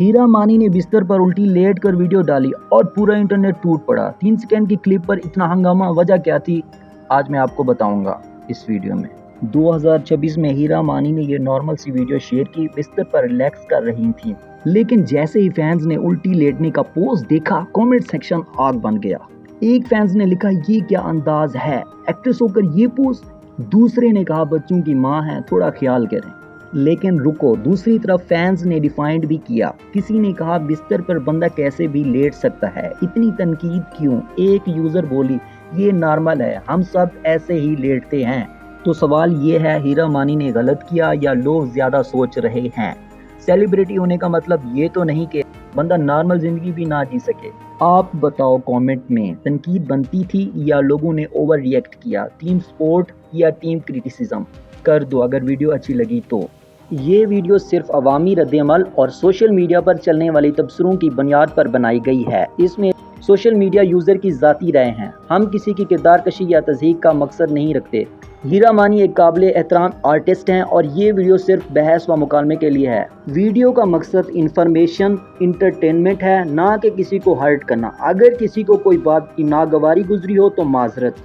हीरा मानी ने बिस्तर पर उल्टी लेट कर वीडियो डाली और पूरा इंटरनेट टूट पड़ा। 3 सेकंड की क्लिप पर इतना हंगामा, वजह क्या थी? आज मैं आपको बताऊंगा इस वीडियो में। 2026 में हीरा मानी ने ये नॉर्मल सी वीडियो शेयर की, बिस्तर पर रिलैक्स कर रही थी, लेकिन जैसे ही फैंस ने उल्टी लेटने का पोज देखा, कमेंट सेक्शन आग बन गया। एक फैंस ने लिखा, ये क्या अंदाज है, एक्ट्रेस होकर ये पोज। दूसरे ने कहा, बच्चों की माँ है, थोड़ा ख्याल करें। लेकिन रुको, दूसरी तरफ फैंस ने डिफाइंड भी किया। किसी ने कहा, बिस्तर पर बंदा कैसे भी लेट सकता है, इतनी तनकीद क्यों? एक यूजर बोली, ये नॉर्मल है, हम सब ऐसे ही लेटते हैं। तो सवाल ये है, हीरा मानी ने गलत किया या लोग ज्यादा सोच रहे हैं? सेलिब्रिटी होने का मतलब ये तो नहीं कि बंदा नॉर्मल जिंदगी भी ना जी सके। आप बताओ कमेंट में, तनकीद बनती थी या लोगों ने ओवर रिएक्ट किया? टीम सपोर्ट या टीम क्रिटिसिज्म? कर दो अगर वीडियो अच्छी लगी तो। ये वीडियो सिर्फ अवामी रद्द-ए-अमल और सोशल मीडिया पर चलने वाली तबसरों की बुनियाद पर बनाई गई है। इसमें सोशल मीडिया यूज़र की ज़ाती राय हैं। हम किसी की किरदार कशी या तज़हीक का मकसद नहीं रखते। हीरा मानी एक काबिल एहतराम आर्टिस्ट हैं और ये वीडियो सिर्फ बहस व मुकालमे के लिए है। वीडियो का मकसद इंफॉर्मेशन, इंटरटेनमेंट है, ना कि किसी को हर्ट करना। अगर किसी को कोई बात की नागवारी गुजरी हो तो माजरत।